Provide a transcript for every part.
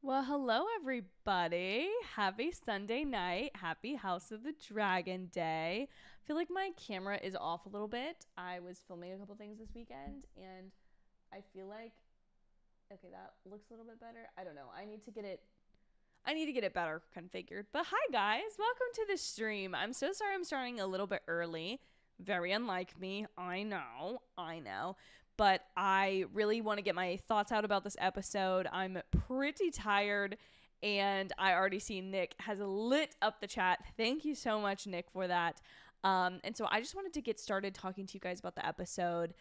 Well, hello everybody. Happy Sunday night. Happy House of the Dragon Day. I feel like my camera is off a little bit. I was filming a couple things this weekend and I feel like okay, that looks a little bit better. I don't know. I need to get it better configured. But hi guys, welcome to the stream. I'm so sorry I'm starting a little bit early. Very unlike me. I know. But I really want to get my thoughts out about this episode. I'm pretty tired, and I already see Nick has lit up the chat. Thank you so much, Nick, for that. And so I just wanted to get started talking to you guys about the episode,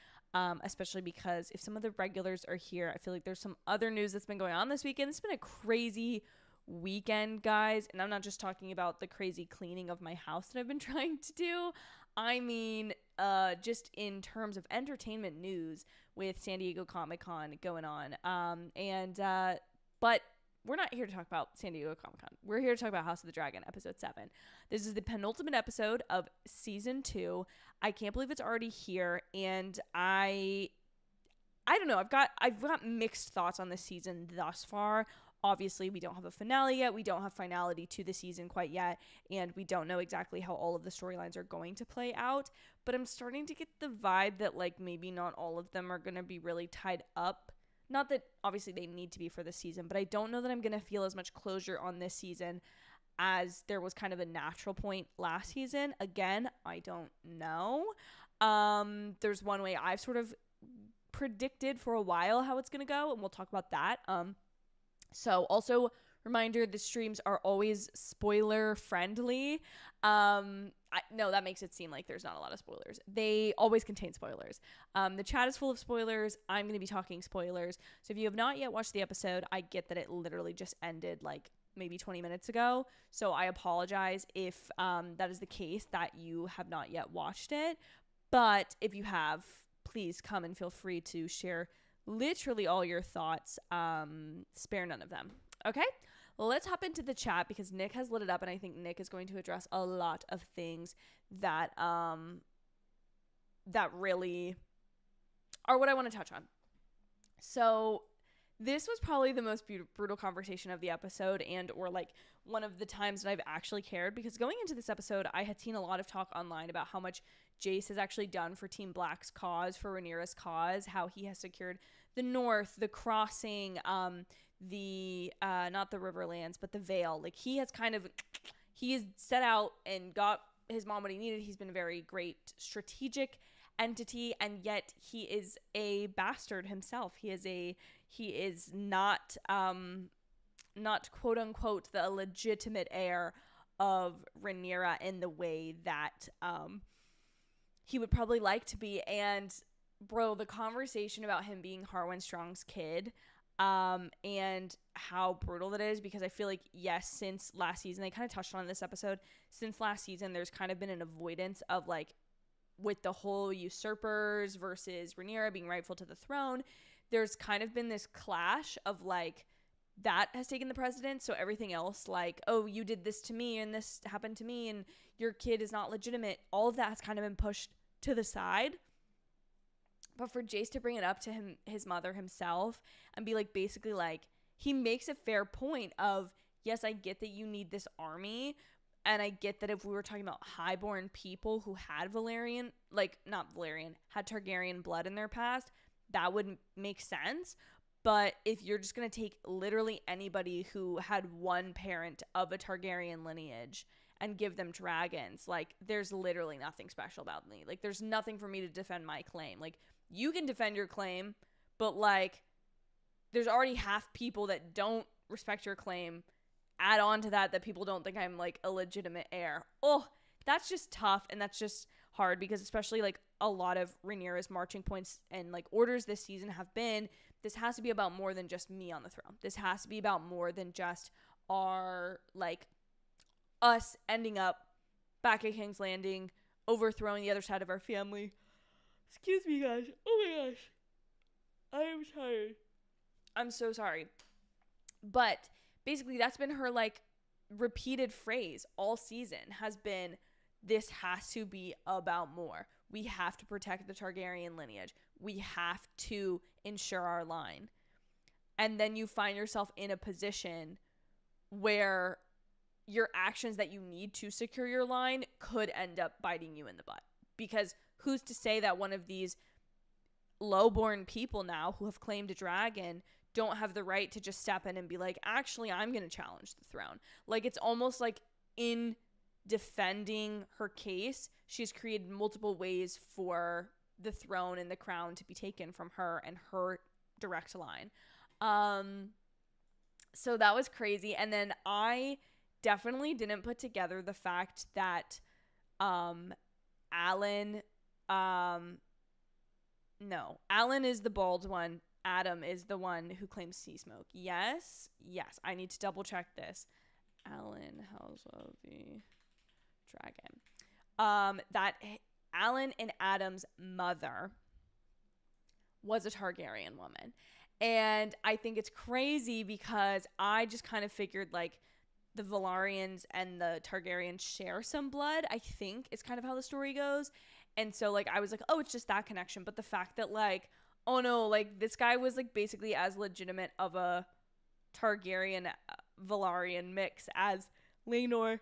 especially because if some of the regulars are here, I feel like there's some other news that's been going on this weekend. It's been a crazy weekend, guys, and I'm not just talking about the crazy cleaning of my house that I've been trying to do. I mean, just in terms of entertainment news with San Diego Comic-Con going on. But we're not here to talk about San Diego Comic-Con. We're here to talk about House of the Dragon, episode 7. This is the penultimate episode of season 2. I can't believe it's already here, and I don't know. I've got mixed thoughts on this season thus far. Obviously, we don't have a finale yet. We don't have finality to the season quite yet. And we don't know exactly how all of the storylines are going to play out. But I'm starting to get the vibe that, like, maybe not all of them are going to be really tied up. Not that, obviously, they need to be for this season. But I don't know that I'm going to feel as much closure on this season as there was kind of a natural point last season. Again, I don't know. There's one way I've sort of predicted for a while how it's going to go. And we'll talk about that. So also reminder, the streams are always spoiler friendly. No, that makes it seem like there's not a lot of spoilers. They always contain spoilers. The chat is full of spoilers. I'm going to be talking spoilers. So if you have not yet watched the episode, I get that it literally just ended like maybe 20 minutes ago. So I apologize if that is the case, that you have not yet watched it. But if you have, please come and feel free to share literally all your thoughts. Spare none of them. Okay, let's hop into the chat because Nick has lit it up, and I think Nick is going to address a lot of things that that really are what I want to touch on. So this was probably the most brutal conversation of the episode, and or like one of the times that I've actually cared, because going into this episode, I had seen a lot of talk online about how much Jace has actually done for Team Black's cause, for Rhaenyra's cause, how he has secured the North, the Crossing, not the Riverlands, but the Vale. Like, he has set out and got his mom what he needed. He's been a very great strategic entity, and yet he is a bastard himself. He is not quote unquote the legitimate heir of Rhaenyra in the way that he would probably like to be. And bro, the conversation about him being Harwin Strong's kid, and how brutal that is, because I feel like, yes, since last season, they kind of touched on this episode, since last season, there's kind of been an avoidance of, like, with the whole usurpers versus Rhaenyra being rightful to the throne, there's kind of been this clash of, like, that has taken the precedence. So everything else, like, oh, you did this to me and this happened to me and your kid is not legitimate, all of that has kind of been pushed to the side. But for Jace to bring it up to his mother himself and be like, basically, like, he makes a fair point of, yes, I get that you need this army, and I get that if we were talking about highborn people who had had Targaryen blood in their past, that would make sense. But if you're just going to take literally anybody who had one parent of a Targaryen lineage and give them dragons, like, there's literally nothing special about me. Like, there's nothing for me to defend my claim. Like, you can defend your claim, but, like, there's already half people that don't respect your claim. Add on to that people don't think I'm, like, a legitimate heir. Oh, that's just tough, and that's just hard, because especially, like, a lot of Rhaenyra's marching points and, like, orders this season have been, this has to be about more than just me on the throne. This has to be about more than just our, like, us ending up back at King's Landing, overthrowing the other side of our family. Excuse me, guys. Oh my gosh. I am tired. I'm so sorry. But basically, that's been her, like, repeated phrase all season, has been, this has to be about more. We have to protect the Targaryen lineage. We have to ensure our line. and then you find yourself in a position where your actions that you need to secure your line could end up biting you in the butt. Because who's to say that one of these lowborn people now who have claimed a dragon don't have the right to just step in and be like, actually, I'm going to challenge the throne. Like, it's almost like in defending her case, she's created multiple ways for the throne and the crown to be taken from her and her direct line. So that was crazy. And then I definitely didn't put together the fact that Alan is the bald one. Adam is the one who claims sea smoke. Yes, I need to double check this. Alan, House of the Dragon. That Alan and Adam's mother was a Targaryen woman. And I think it's crazy because I just kind of figured like the Velaryons and the Targaryens share some blood, I think is kind of how the story goes. And so like I was like, oh, it's just that connection. But the fact that like, oh no, like this guy was like basically as legitimate of a Targaryen Velaryon mix as Laenor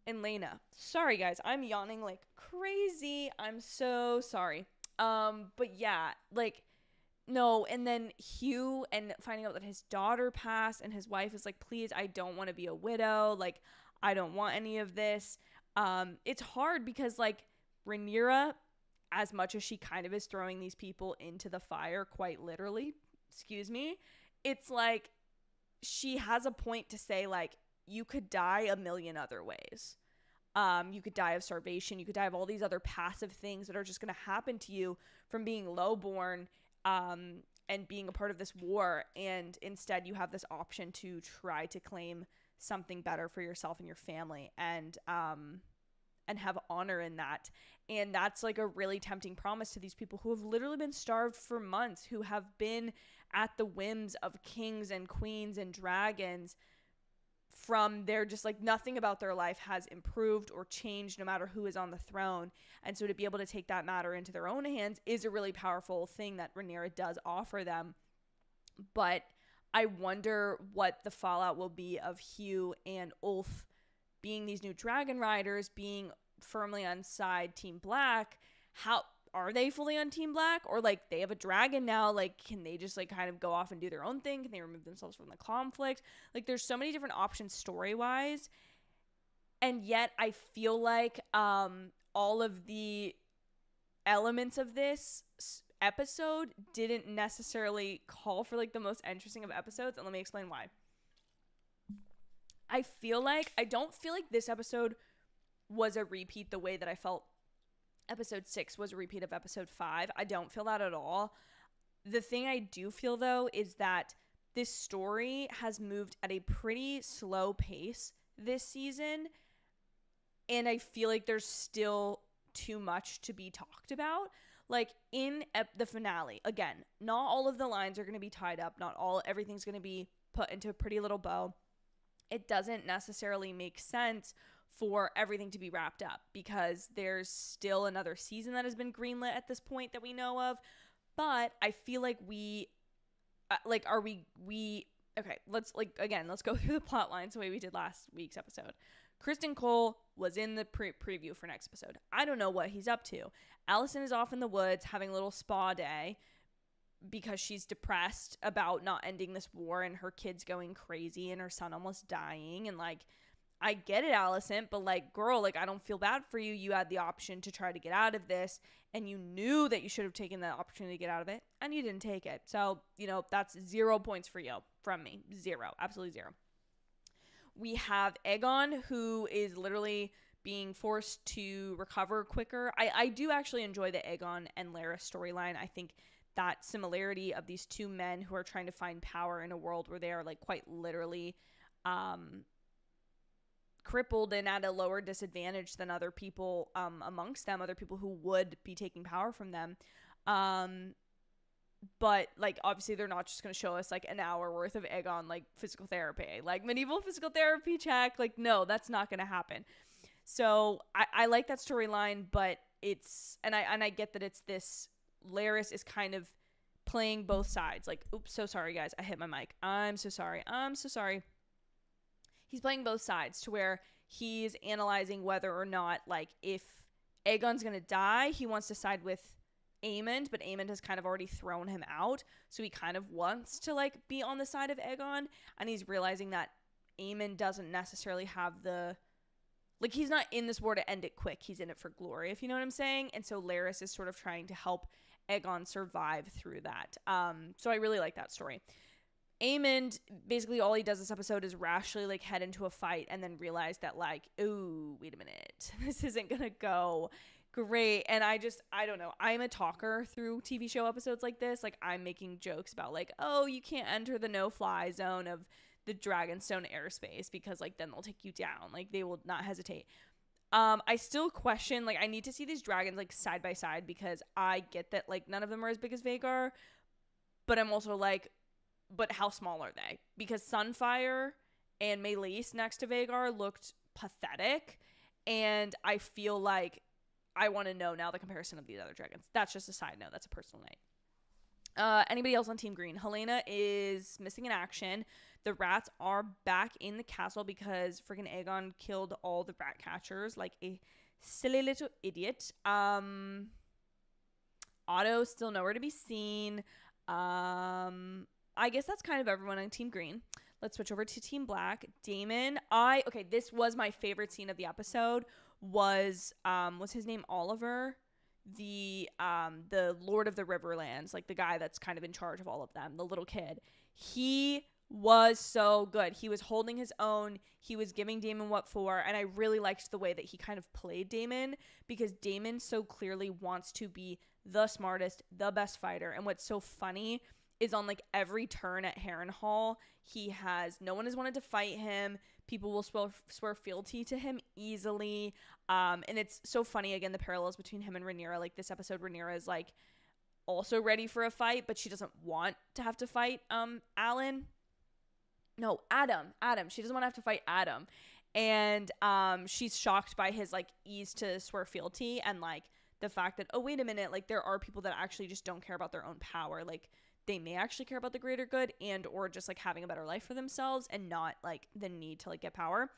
and Laena. Sorry guys, I'm yawning like crazy. I'm so sorry. But yeah, like no, and then Hugh and finding out that his daughter passed and his wife is like, please, I don't want to be a widow. Like, I don't want any of this. It's hard because like Rhaenyra, as much as she kind of is throwing these people into the fire, quite literally, it's like she has a point to say like, you could die a million other ways. You could die of starvation. You could die of all these other passive things that are just going to happen to you from being lowborn and being a part of this war. And instead you have this option to try to claim something better for yourself and your family and have honor in that. And that's like a really tempting promise to these people who have literally been starved for months, who have been at the whims of kings and queens and dragons from their just like nothing about their life has improved or changed no matter who is on the throne. And so to be able to take that matter into their own hands is a really powerful thing that Rhaenyra does offer them. But I wonder what the fallout will be of Hugh and Ulf being these new dragon riders, being firmly on side Team Black. How are they fully on Team Black, or like they have a dragon now? Like, can they just like kind of go off and do their own thing? Can they remove themselves from the conflict? Like, there's so many different options story wise, and yet I feel like all of the elements of this episode didn't necessarily call for like the most interesting of episodes, and let me explain why. I don't feel like this episode was a repeat the way that I felt episode 6 was a repeat of episode 5. I don't feel that at all. The thing I do feel though is that this story has moved at a pretty slow pace this season, and I feel like there's still too much to be talked about. Like in the finale, again, not all of the lines are going to be tied up. Not everything's going to be put into a pretty little bow. It doesn't necessarily make sense for everything to be wrapped up because there's still another season that has been greenlit at this point that we know of. But I feel like okay, let's go through the plot lines the way we did last week's episode. Kristen Cole was in the preview for next episode. I don't know what he's up to. Allison is off in the woods having a little spa day because she's depressed about not ending this war and her kids going crazy and her son almost dying. And like, I get it, Allison, but like, girl, like, I don't feel bad for you. You had the option to try to get out of this, and you knew that you should have taken that opportunity to get out of it, and you didn't take it. So, that's 0 points for you from me. 0. Absolutely 0. We have Aegon, who is literally being forced to recover quicker. I do actually enjoy the Aegon and Larys storyline. I think that similarity of these two men who are trying to find power in a world where they are like quite literally crippled and at a lower disadvantage than other people amongst them, other people who would be taking power from them. But like, obviously they're not just going to show us like an hour worth of Aegon, like physical therapy, like medieval physical therapy check. Like, no, that's not going to happen. So I like that storyline, but and I get that it's this, Larys is kind of playing both sides. Like, oops, so sorry, guys. I hit my mic. I'm so sorry. He's playing both sides to where he's analyzing whether or not, like, if Aegon's going to die, he wants to side with Aemond, but Aemond has kind of already thrown him out. So he kind of wants to, like, be on the side of Aegon. And he's realizing that Aemond doesn't necessarily have the... Like, he's not in this war to end it quick. He's in it for glory, if you know what I'm saying. And so Larys is sort of trying to help Aegon survive through that. So I really like that story. Aemond, basically all he does this episode is rashly, like, head into a fight and then realize that, like, ooh, wait a minute. This isn't going to go great. And I don't know. I'm a talker through TV show episodes like this. Like, I'm making jokes about, like, oh, you can't enter the no-fly zone of the Dragonstone airspace because, like, then they'll take you down. Like, they will not hesitate. I still question, like, I need to see these dragons, like, side by side because I get that, like, none of them are as big as Vhagar, but I'm also like, but how small are they? Because Sunfire and Meleys next to Vhagar looked pathetic, and I feel like I want to know now the comparison of these other dragons. That's just a side note. That's a personal note. Anybody else on Team Green? Helena is missing in action. The rats are back in the castle because freaking Aegon killed all the rat catchers like a silly little idiot. Otto's still nowhere to be seen. I guess that's kind of everyone on Team Green. Let's switch over to Team Black. Daemon. This was my favorite scene of the episode. Was his name Oliver? The Lord of the Riverlands, like the guy that's kind of in charge of all of them, the little kid. He was so good. He was holding his own. He was giving Daemon what for, and I really liked the way that he kind of played Daemon because Daemon so clearly wants to be the smartest, the best fighter. And what's so funny is on like every turn at Harrenhal, no one has wanted to fight him. People will swear fealty to him easily. And it's so funny, again, the parallels between him and Rhaenyra. Like this episode, Rhaenyra is like also ready for a fight, but she doesn't want to have to fight Adam. She doesn't want to have to fight Adam. And she's shocked by his like ease to swear fealty and like the fact that, oh, wait a minute, like there are people that actually just don't care about their own power. Like they may actually care about the greater good and or just like having a better life for themselves and not like the need to like get power.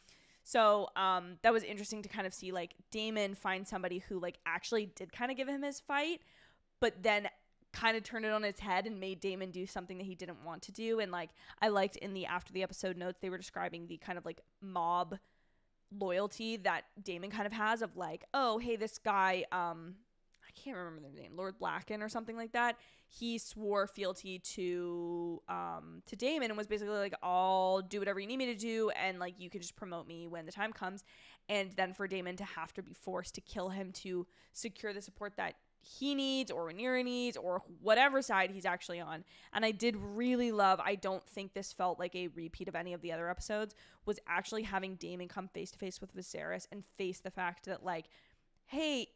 So that was interesting to kind of see like Daemon find somebody who like actually did kind of give him his fight, but then kind of turned it on its head and made Daemon do something that he didn't want to do. And like I liked in the after the episode notes, they were describing the kind of like mob loyalty that Daemon kind of has of like, oh, hey, this guy, I can't remember the name, Lord Blacken or something like that. He swore fealty to Daemon and was basically like, I'll do whatever you need me to do, and like you can just promote me when the time comes. And then for Daemon to have to be forced to kill him to secure the support that he needs or Rhaenyra needs or whatever side he's actually on. And I did really love, I don't think this felt like a repeat of any of the other episodes, was actually having Daemon come face to face with Viserys and face the fact that like, hey,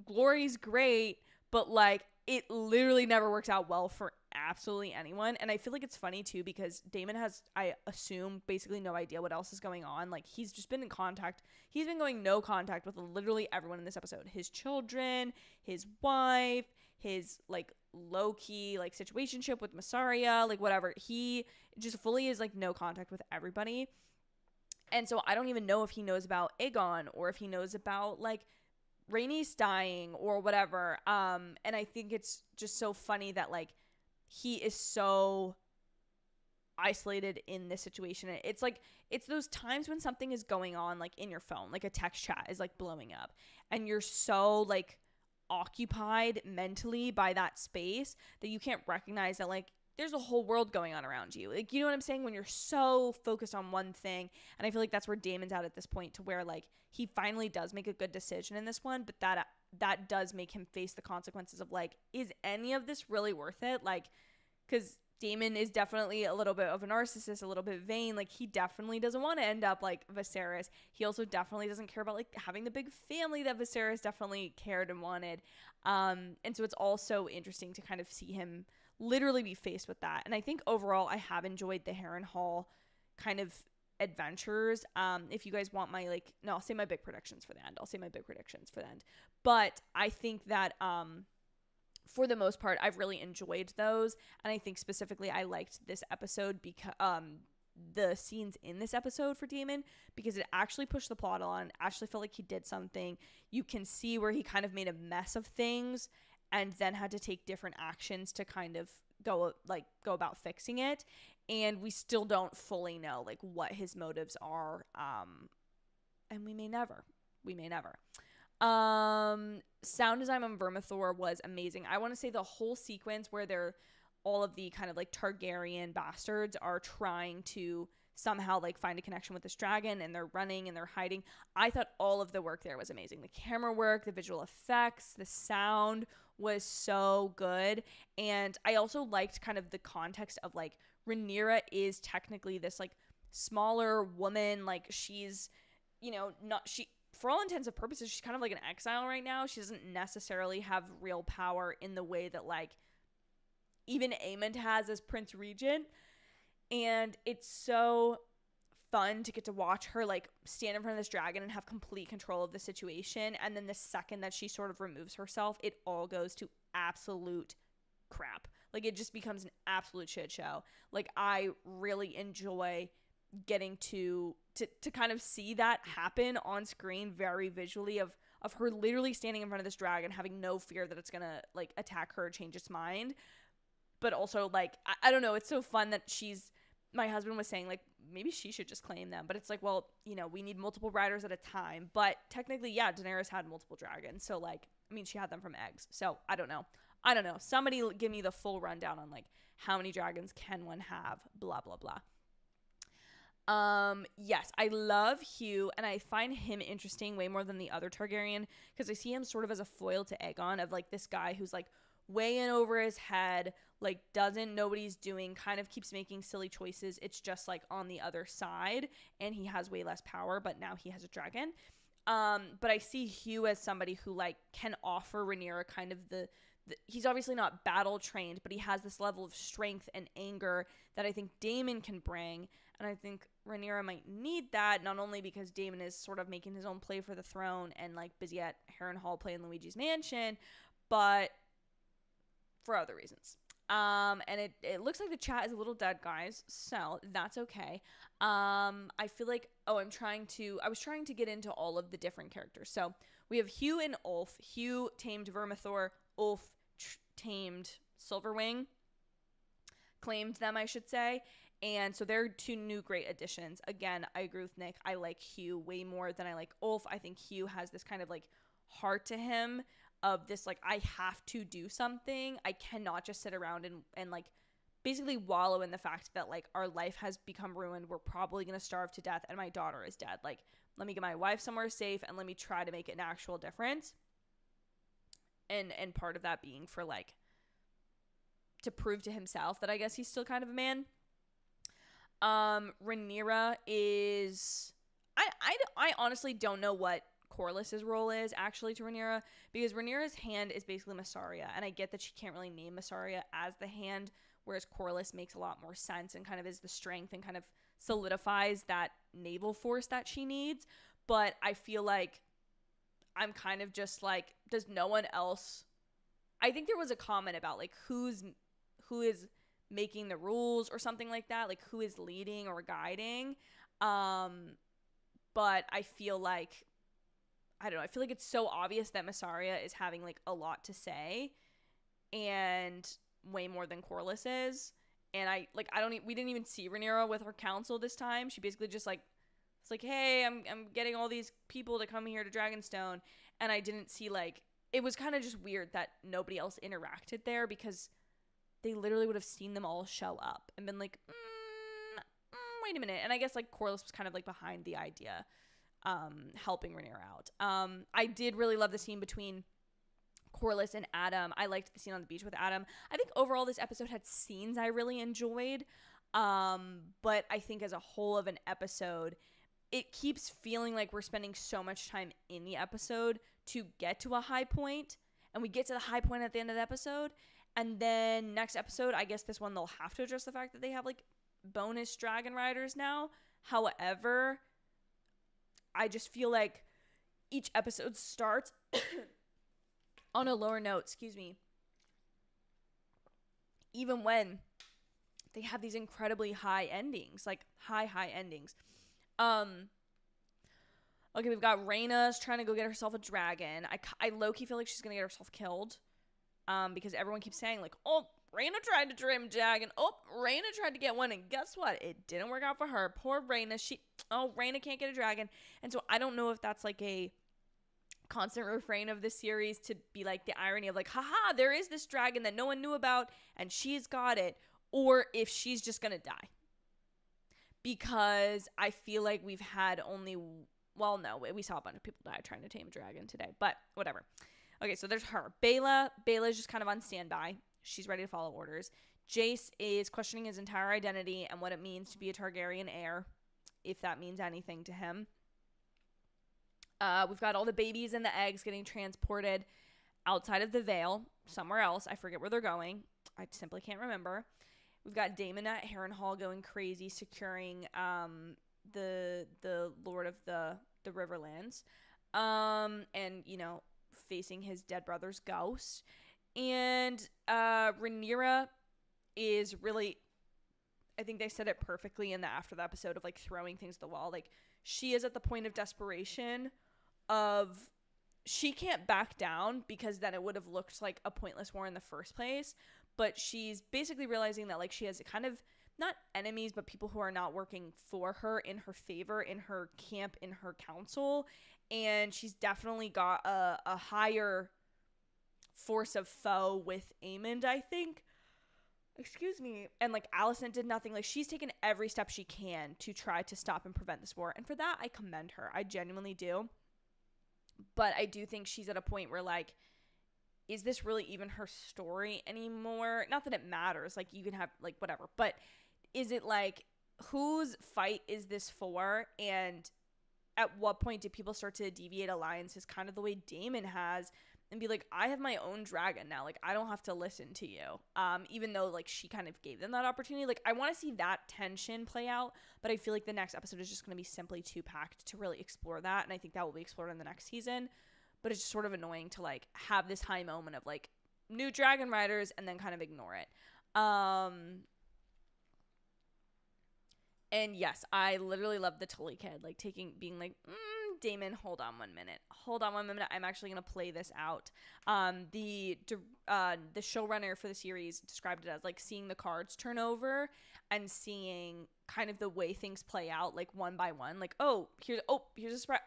glory's great, but like it literally never works out well for absolutely anyone. And I feel like it's funny too because Daemon has, I assume, basically no idea what else is going on. Like he's just been in contact. He's been going no contact with literally everyone in this episode. His children, his wife, his like low-key like situationship with Mysaria, like whatever. He just fully is like no contact with everybody. And so I don't even know if he knows about Aegon or if he knows about like Rhaenys dying or whatever. And I think it's just so funny that like he is so isolated in this situation. It's like, it's those times when something is going on like in your phone, like a text chat is like blowing up and you're so like occupied mentally by that space that you can't recognize that like there's a whole world going on around you. Like, you know what I'm saying? When you're so focused on one thing. And I feel like that's where Daemon's at this point, to where like he finally does make a good decision in this one, but that does make him face the consequences of like, is any of this really worth it? Like, because Daemon is definitely a little bit of a narcissist, a little bit vain. Like he definitely doesn't want to end up like Viserys. He also definitely doesn't care about like having the big family that Viserys definitely cared and wanted. And so it's also interesting to kind of see him literally be faced with that. And I think overall I have enjoyed the Harrenhal kind of adventures. If you guys want my like, no, I'll say my big predictions for the end. But I think that for the most part, I've really enjoyed those. And I think specifically I liked this episode because the scenes in this episode for Damon, because it actually pushed the plot on, actually felt like he did something. You can see where he kind of made a mess of things and then had to take different actions to kind of go about fixing it. And we still don't fully know like what his motives are. And we may never. Sound design on Vermithor was amazing. I want to say the whole sequence where they're all of the kind of like Targaryen bastards are trying to somehow like find a connection with this dragon, and they're running and they're hiding. I thought all of the work there was amazing. The camera work, the visual effects, the sound was so good. And I also liked kind of the context of like Rhaenyra is technically this like smaller woman. Like she's, for all intents and purposes, she's kind of like an exile right now. She doesn't necessarily have real power in the way that like even Aemond has as Prince Regent. And it's so fun to get to watch her like stand in front of this dragon and have complete control of the situation. And then the second that she sort of removes herself, it all goes to absolute crap. Like it just becomes an absolute shit show. Like I really enjoy getting to kind of see that happen on screen very visually of her literally standing in front of this dragon, having no fear that it's gonna like attack her or change its mind. But also like I don't know, it's so fun that my husband was saying like maybe she should just claim them, but it's like, well, we need multiple riders at a time. But technically, yeah, Daenerys had multiple dragons, so like I mean she had them from eggs. So I don't know, somebody give me the full rundown on like how many dragons can one have, blah blah blah. Yes, I love Hugh, and I find him interesting way more than the other Targaryen, because I see him sort of as a foil to Aegon, of like this guy who's like way in over his head, like doesn't know what he's doing, kind of keeps making silly choices. It's just like on the other side, and he has way less power, but now he has a dragon. But I see Hugh as somebody who like can offer Rhaenyra kind of the he's obviously not battle trained, but he has this level of strength and anger that I think Daemon can bring. And I think Rhaenyra might need that, not only because Daemon is sort of making his own play for the throne and like busy at Harrenhal playing Luigi's Mansion, but for other reasons. And it looks like the chat is a little dead, guys, so that's okay. I feel like, I was trying to get into all of the different characters. So we have Hugh and Ulf. Hugh tamed Vermithor, Ulf tamed Silverwing, claimed them, I should say. And so they're two new great additions. Again, I agree with Nick. I like Hugh way more than I like Ulf. I think Hugh has this kind of like heart to him of this, like, I have to do something. I cannot just sit around and like basically wallow in the fact that like our life has become ruined. We're probably going to starve to death and my daughter is dead. Like, let me get my wife somewhere safe and let me try to make an actual difference. And part of that being for like to prove to himself that I guess he's still kind of a man. Rhaenyra is, I honestly don't know what Corlys's role is actually to Rhaenyra, because Rhaenyra's hand is basically Mysaria, and I get that she can't really name Mysaria as the hand, whereas Corlys makes a lot more sense and kind of is the strength and kind of solidifies that naval force that she needs. But I feel like I'm kind of just like, does no one else, I think there was a comment about like who is making the rules or something like that, like who is leading or guiding. But I feel like, I don't know, I feel like it's so obvious that Mysaria is having like a lot to say, and way more than Corlys is. And we didn't even see Rhaenyra with her council this time. She basically just like, it's like, hey, I'm getting all these people to come here to Dragonstone. And I didn't see like, it was kind of just weird that nobody else interacted there, because they literally would have seen them all show up and been like, wait a minute. And I guess like Corlys was kind of like behind the idea, helping Rhaenyra out. I did really love the scene between Corlys and Adam. I liked the scene on the beach with Adam. I think overall this episode had scenes I really enjoyed. But I think as a whole of an episode, it keeps feeling like we're spending so much time in the episode to get to a high point, and we get to the high point at the end of the episode, and then next episode, I guess this one they'll have to address the fact that they have like bonus dragon riders now. However, I just feel like each episode starts on a lower note, excuse me, even when they have these incredibly high endings, like high endings. Okay, we've got Rhaena's trying to go get herself a dragon. I low-key feel like she's going to get herself killed. Because everyone keeps saying, like, oh, Rhaena tried to dream dragon. Oh, Rhaena tried to get one. And guess what? It didn't work out for her. Poor Rhaena. Rhaena can't get a dragon. And so I don't know if that's, like, a constant refrain of this series to be, like, the irony of, like, haha, there is this dragon that no one knew about, and she's got it. Or if she's just going to die. Because I feel like we've had only... Well, no, we saw a bunch of people die trying to tame a dragon today, but whatever. Okay, so there's her. Bela's just kind of on standby. She's ready to follow orders. Jace is questioning his entire identity and what it means to be a Targaryen heir, if that means anything to him. We've got all the babies and the eggs getting transported outside of the Vale, somewhere else. I forget where they're going. I simply can't remember. We've got Daemon at Harrenhal going crazy, securing the Lord of the Riverlands, and facing his dead brother's ghost. And Rhaenyra is really, I think they said it perfectly in the after the episode of, like, throwing things at the wall. Like, she is at the point of desperation of she can't back down, because then it would have looked like a pointless war in the first place. But she's basically realizing that, like, she has kind of not enemies, but people who are not working for her, in her favor, in her camp, in her council. And she's definitely got a higher force of foe with Aemond, I think. Excuse me. And, like, Alicent did nothing. Like, she's taken every step she can to try to stop and prevent this war. And for that, I commend her. I genuinely do. But I do think she's at a point where, like, is this really even her story anymore? Not that it matters. Like, you can have, like, whatever. But is it, like, whose fight is this for? And at what point do people start to deviate alliances, kind of the way Daemon has, and be like, I have my own dragon now. Like, I don't have to listen to you. Even though, like, she kind of gave them that opportunity. Like, I want to see that tension play out, but I feel like the next episode is just going to be simply too packed to really explore that, and I think that will be explored in the next season. But it's just sort of annoying to, like, have this high moment of, like, new dragon riders and then kind of ignore it. And yes, I literally love the Tully kid, like, being like, Daemon, hold on one minute. I'm actually going to play this out. The showrunner for the series described it as, like, seeing the cards turn over and seeing kind of the way things play out, like, one by one. Like, here's a surprise.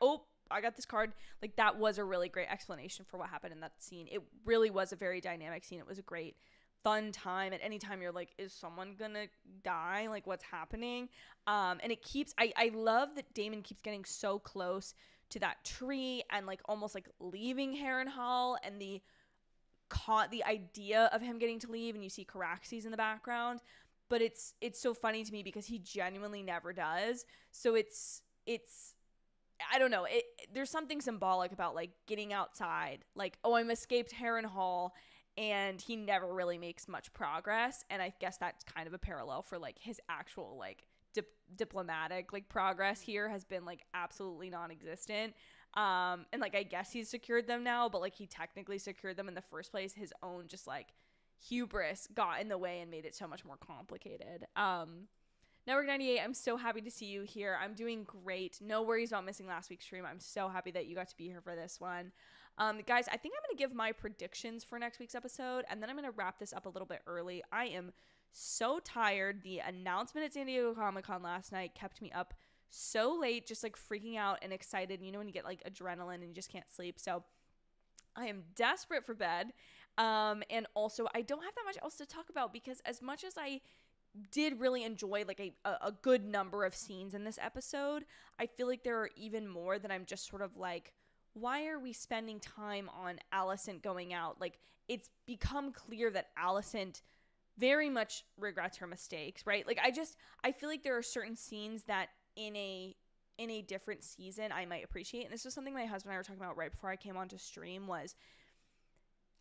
I got this card. Like, that was a really great explanation for what happened in that scene. It really was a very dynamic scene. It was a great, fun time. At any time you're like, is someone gonna die? Like, what's happening? And it keeps, I love that Daemon keeps getting so close to that tree and, like, almost, like, leaving Harrenhal, and the idea of him getting to leave, and you see Caraxes in the background. But it's so funny to me because he genuinely never does. So it's I don't know. There's something symbolic about, like, getting outside. Like, I'm escaped Harrenhal, and he never really makes much progress. And I guess that's kind of a parallel for, like, his actual, like, diplomatic, like, progress here has been, like, absolutely non-existent. And, like, I guess he's secured them now, but, like, he technically secured them in the first place. His own just, like, hubris got in the way and made it so much more complicated. Network 98, I'm so happy to see you here. I'm doing great. No worries about missing last week's stream. I'm so happy that you got to be here for this one. Guys, I think I'm going to give my predictions for next week's episode, and then I'm going to wrap this up a little bit early. I am so tired. The announcement at San Diego Comic-Con last night kept me up so late, just, like, freaking out and excited. You know when you get, like, adrenaline and you just can't sleep? So I am desperate for bed. And also, I don't have that much else to talk about because as much as I did really enjoy, like, a good number of scenes in this episode, I feel like there are even more that I'm just sort of like, why are we spending time on Alicent going out? Like, it's become clear that Alicent very much regrets her mistakes, right? Like, I feel like there are certain scenes that in a different season I might appreciate. And this was something my husband and I were talking about right before I came on to stream was,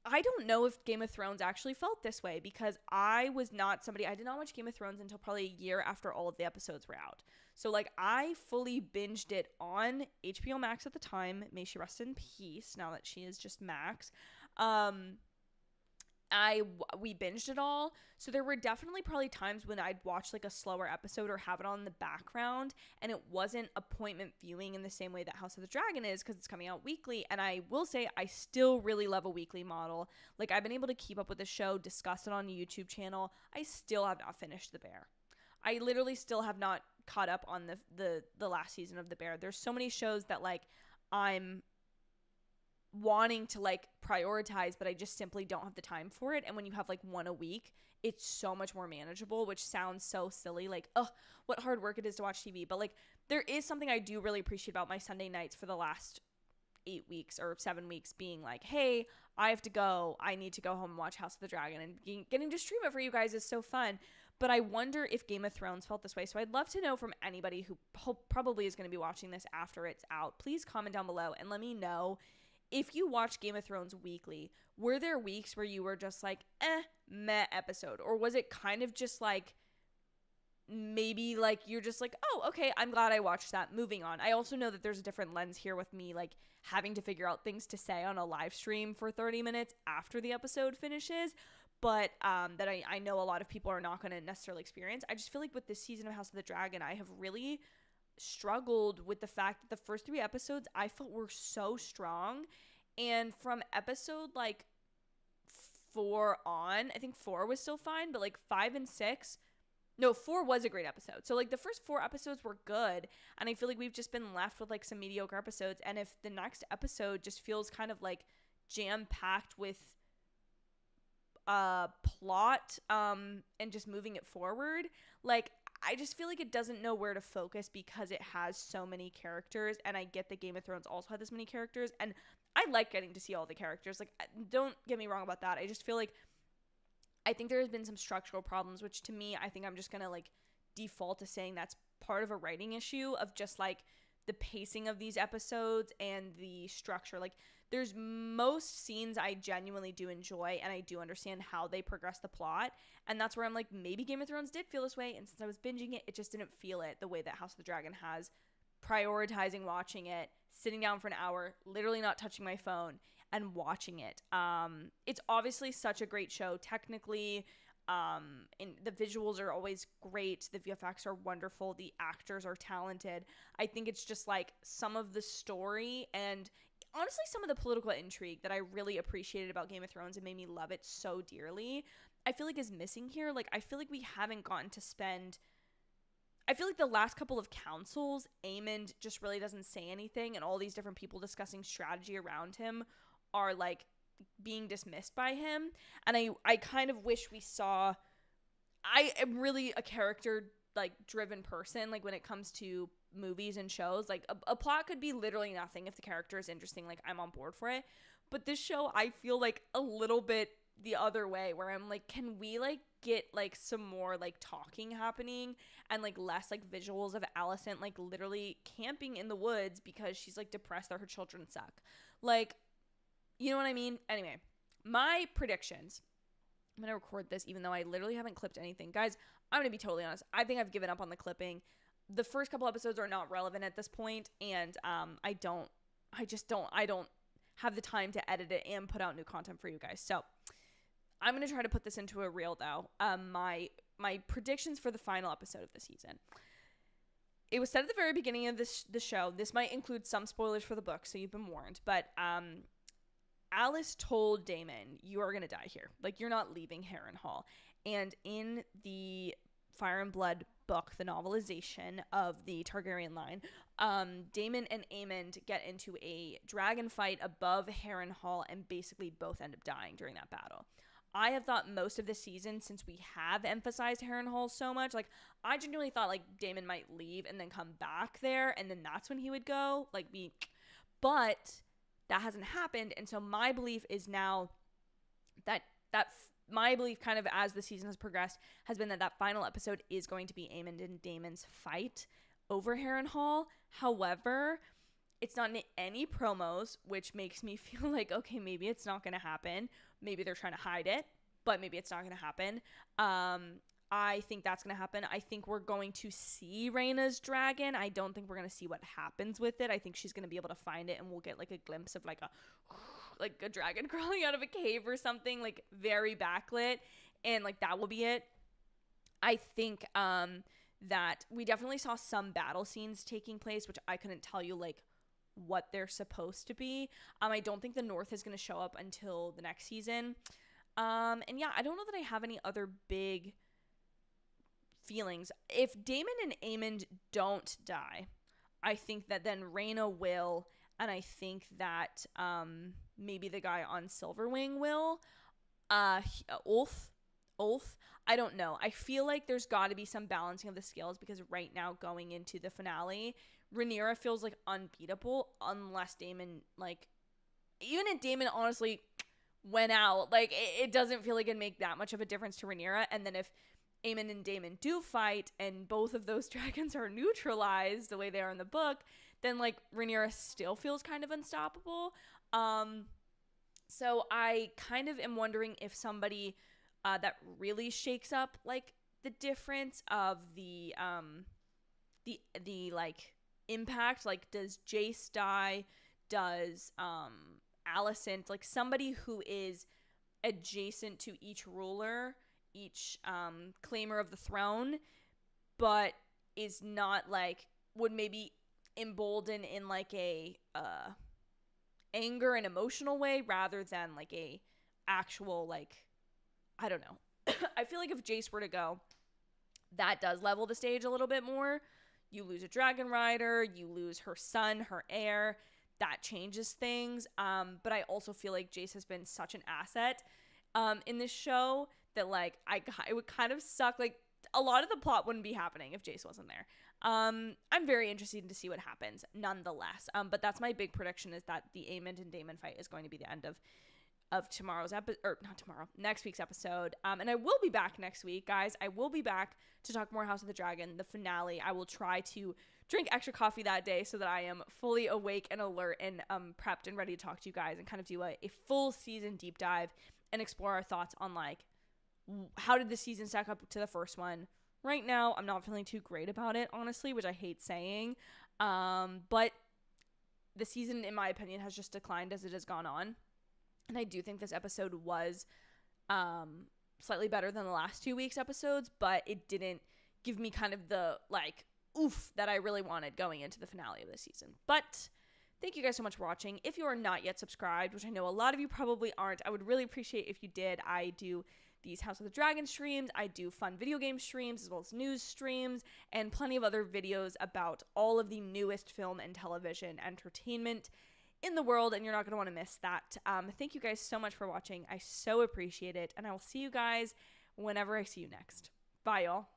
I don't know if Game of Thrones actually felt this way because I did not watch Game of Thrones until probably a year after all of the episodes were out. So, like, I fully binged it on HBO Max at the time. May she rest in peace now that she is just Max. we binged it all. So there were definitely probably times when I'd watch like a slower episode or have it on in the background, and it wasn't appointment viewing in the same way that House of the Dragon is, because it's coming out weekly. And I will say I still really love a weekly model. Like, I've been able to keep up with the show, discuss it on the YouTube channel. I still have not finished The Bear. I literally still have not caught up on the last season of The Bear. There's so many shows that like I'm wanting to like prioritize, but I just simply don't have the time for it. And when you have like one a week, it's so much more manageable, which sounds so silly, like, oh, what hard work it is to watch TV. But like, there is something I do really appreciate about my Sunday nights for the last 8 weeks or 7 weeks being like, hey, I have to go, I need to go home and watch House of the Dragon, and getting to stream it for you guys is so fun. But I wonder if Game of Thrones felt this way. So I'd love to know from anybody who probably is going to be watching this after it's out. Please comment down below and let me know, if you watch Game of Thrones weekly, were there weeks where you were just like, meh episode? Or was it kind of just like, maybe like you're just like, oh, okay, I'm glad I watched that, moving on. I also know that there's a different lens here with me, like having to figure out things to say on a live stream for 30 minutes after the episode finishes, but that I know a lot of people are not going to necessarily experience. I just feel like with this season of House of the Dragon, I have really struggled with the fact that the first 3 episodes I felt were so strong, and from episode like 4 on, I think 4 was still fine, but like 5 and 6, no, 4 was a great episode. So like the first 4 episodes were good, and I feel like we've just been left with like some mediocre episodes. And if the next episode just feels kind of like jam-packed with plot and just moving it forward, like I just feel like it doesn't know where to focus because it has so many characters. And I get that Game of Thrones also had this many characters, and I like getting to see all the characters. Like, don't get me wrong about that. I just feel like I think there has been some structural problems, which to me, I think I'm just gonna like default to saying that's part of a writing issue of just like the pacing of these episodes and the structure. Like, there's most scenes I genuinely do enjoy, and I do understand how they progress the plot. And that's where I'm like, maybe Game of Thrones did feel this way. And since I was binging it, it just didn't feel it the way that House of the Dragon has. Prioritizing watching it, sitting down for an hour, literally not touching my phone, and watching it. It's obviously such a great show. Technically, and the visuals are always great. The VFX are wonderful. The actors are talented. I think it's just like some of the story and honestly some of the political intrigue that I really appreciated about Game of Thrones and made me love it so dearly, I feel like is missing here. Like, I feel like we haven't gotten to spend, I feel like the last couple of councils, Aemond just really doesn't say anything, and all these different people discussing strategy around him are like being dismissed by him. And I kind of wish we saw, I am really a character like driven person, like when it comes to movies and shows. Like a plot could be literally nothing. If the character is interesting, like I'm on board for it. But this show, I feel like a little bit the other way, where I'm like, can we like get like some more like talking happening and like less like visuals of Alicent like literally camping in the woods because she's like depressed that her children suck. Like, you know what I mean? Anyway, my predictions. I'm going to record this even though I literally haven't clipped anything. Guys, I'm going to be totally honest. I think I've given up on the clipping. The first couple episodes are not relevant at this point, and I don't have the time to edit it and put out new content for you guys. So I'm going to try to put this into a reel though. My predictions for the final episode of the season. It was said at the very beginning of the show. This might include some spoilers for the book, so you've been warned. But Alice told Daemon, you are going to die here. Like, you're not leaving Harrenhal. And in the Fire and Blood book, the novelization of the Targaryen line, Daemon and Aemond get into a dragon fight above Harrenhal and basically both end up dying during that battle. I have thought most of the season, since we have emphasized Harrenhal so much, like, I genuinely thought, like, Daemon might leave and then come back there, and then that's when he would go, like, but that hasn't happened. And so my belief is now that my belief kind of as the season has progressed has been that final episode is going to be Aemond and Daemon's fight over Harrenhal. However, it's not in any promos, which makes me feel like, okay, maybe it's not going to happen. Maybe they're trying to hide it, but maybe it's not going to happen. I think that's going to happen. I think we're going to see Rhaena's dragon. I don't think we're going to see what happens with it. I think she's going to be able to find it, and we'll get like a glimpse of like a like a dragon crawling out of a cave or something, like very backlit, and like that will be it. I think that we definitely saw some battle scenes taking place, which I couldn't tell you like what they're supposed to be. I don't think the North is going to show up until the next season. And yeah, I don't know that I have any other big feelings. If Daemon and Aemond don't die, I think that then Rhaena will, and I think that maybe the guy on Silverwing will. Ulf, I don't know. I feel like there's got to be some balancing of the scales, because right now going into the finale, Rhaenyra feels like unbeatable unless Daemon, like, even if Daemon honestly went out, like, it doesn't feel like it'd make that much of a difference to Rhaenyra. And then if Aemon and Daemon do fight and both of those dragons are neutralized the way they are in the book, then like Rhaenyra still feels kind of unstoppable. So I kind of am wondering if somebody that really shakes up like the difference of the like impact, like does Jace die, does Alicent, like somebody who is adjacent to each ruler, each claimer of the throne, but is not like, would maybe embolden in like a anger and emotional way rather than like a actual, like, I don't know. I feel like if Jace were to go, that does level the stage a little bit more. You lose a dragon rider, you lose her son, her heir, that changes things. But I also feel like Jace has been such an asset in this show that like it would kind of suck. Like a lot of the plot wouldn't be happening if Jace wasn't there. I'm very interested to see what happens nonetheless. But that's my big prediction, is that the Aemond and Daemon fight is going to be the end of tomorrow's episode, or not tomorrow, next week's episode. And I will be back next week, guys. I will be back to talk more House of the Dragon, the finale. I will try to drink extra coffee that day so that I am fully awake and alert and prepped and ready to talk to you guys and kind of do a full season deep dive and explore our thoughts on like how did the season stack up to the first one. Right now, I'm not feeling too great about it, honestly, which I hate saying. But the season, in my opinion, has just declined as it has gone on. And I do think this episode was slightly better than the last 2 weeks' episodes, but it didn't give me kind of the, like, oof that I really wanted going into the finale of this season. But thank you guys so much for watching. If you are not yet subscribed, which I know a lot of you probably aren't, I would really appreciate if you did. I do these House of the Dragon streams, I do fun video game streams, as well as news streams, and plenty of other videos about all of the newest film and television entertainment in the world, and you're not going to want to miss that. Thank you guys so much for watching. I so appreciate it, and I will see you guys whenever I see you next. Bye, y'all.